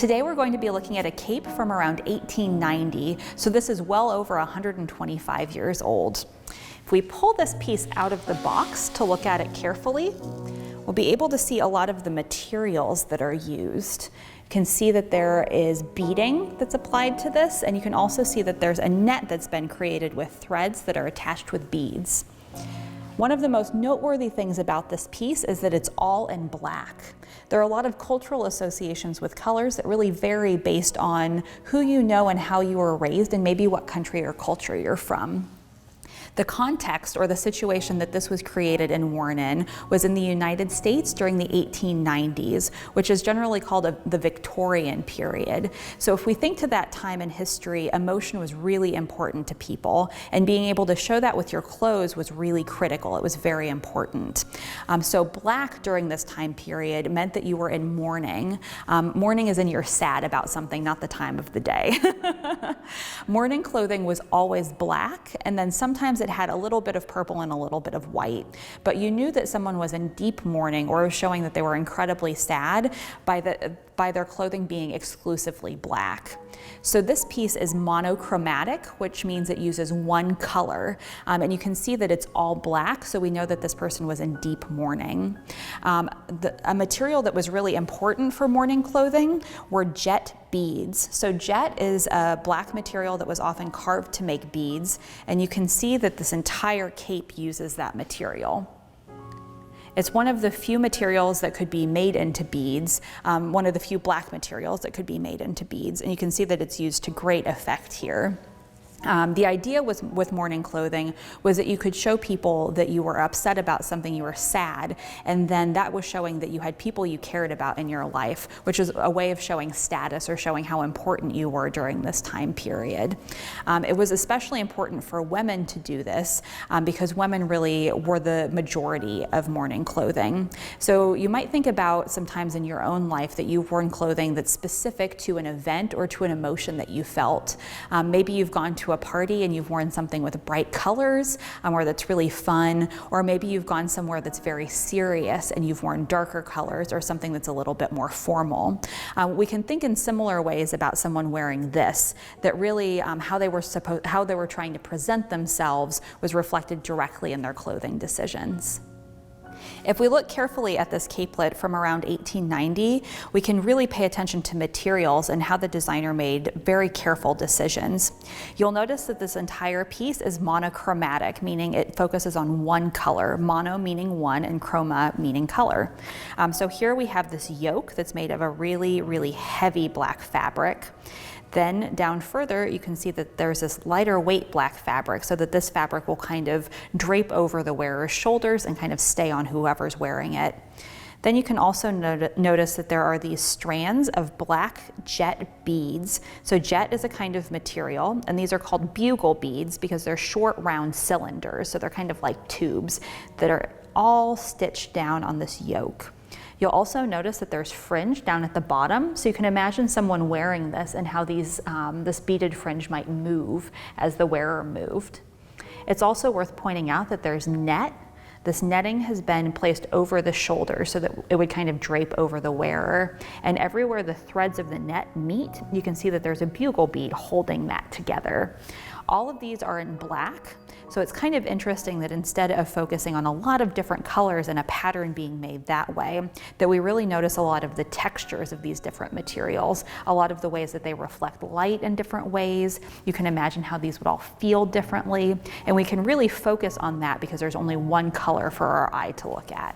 Today we're going to be looking at a cape from around 1890, so this is well over 125 years old. If we pull this piece out of the box to look at it carefully, we'll be able to see a lot of the materials that are used. You can see that there is beading that's applied to this, and you can also see that there's a net that's been created with threads that are attached with beads. One of the most noteworthy things about this piece is that it's all in black. There are a lot of cultural associations with colors that really vary based on who you know and how you were raised and maybe what country or culture you're from. The context or the situation that this was created and worn in was in the United States during the 1890s, which is generally called the Victorian period. So if we think to that time in history, emotion was really important to people, and being able to show that with your clothes was really critical. It was very important. So black during this time period meant that you were in mourning. Mourning is in you're sad about something, not the time of the day. Mourning clothing was always black, and then sometimes it had a little bit of purple and a little bit of white. But you knew that someone was in deep mourning or showing that they were incredibly sad by their clothing being exclusively black. So this piece is monochromatic, which means it uses one color. And you can see that it's all black, so we know that this person was in deep mourning. A material that was really important for mourning clothing were jet beads. So jet is a black material that was often carved to make beads, and you can see that this entire cape uses that material. It's one of the few materials that could be made into beads, one of the few black materials that could be made into beads, and you can see that it's used to great effect here. The idea with mourning clothing was that you could show people that you were upset about something, you were sad, and then that was showing that you had people you cared about in your life, which is a way of showing status or showing how important you were during this time period. It was especially important for women to do this because women really were the majority of mourning clothing. So you might think about sometimes in your own life that you've worn clothing that's specific to an event or to an emotion that you felt. Maybe you've gone to a party and you've worn something with bright colors or that's really fun, or maybe you've gone somewhere that's very serious and you've worn darker colors or something that's a little bit more formal. We can think in similar ways about someone wearing this, that really how they were trying to present themselves was reflected directly in their clothing decisions. If we look carefully at this capelet from around 1890, we can really pay attention to materials and how the designer made very careful decisions. You'll notice that this entire piece is monochromatic, meaning it focuses on one color, mono meaning one and chroma meaning color. So here we have this yoke that's made of a really, really heavy black fabric. Then down further, you can see that there's this lighter weight black fabric, so that this fabric will kind of drape over the wearer's shoulders and kind of stay on whoever's wearing it. Then you can also notice that there are these strands of black jet beads. So jet is a kind of material, and these are called bugle beads because they're short round cylinders, so they're kind of like tubes that are all stitched down on this yoke. You'll also notice that there's fringe down at the bottom, so you can imagine someone wearing this and how this beaded fringe might move as the wearer moved. It's also worth pointing out that there's net. This netting has been placed over the shoulder so that it would kind of drape over the wearer. And everywhere the threads of the net meet, you can see that there's a bugle bead holding that together. All of these are in black, so it's kind of interesting that instead of focusing on a lot of different colors and a pattern being made that way, that we really notice a lot of the textures of these different materials, a lot of the ways that they reflect light in different ways. You can imagine how these would all feel differently, and we can really focus on that because there's only one color for our eye to look at.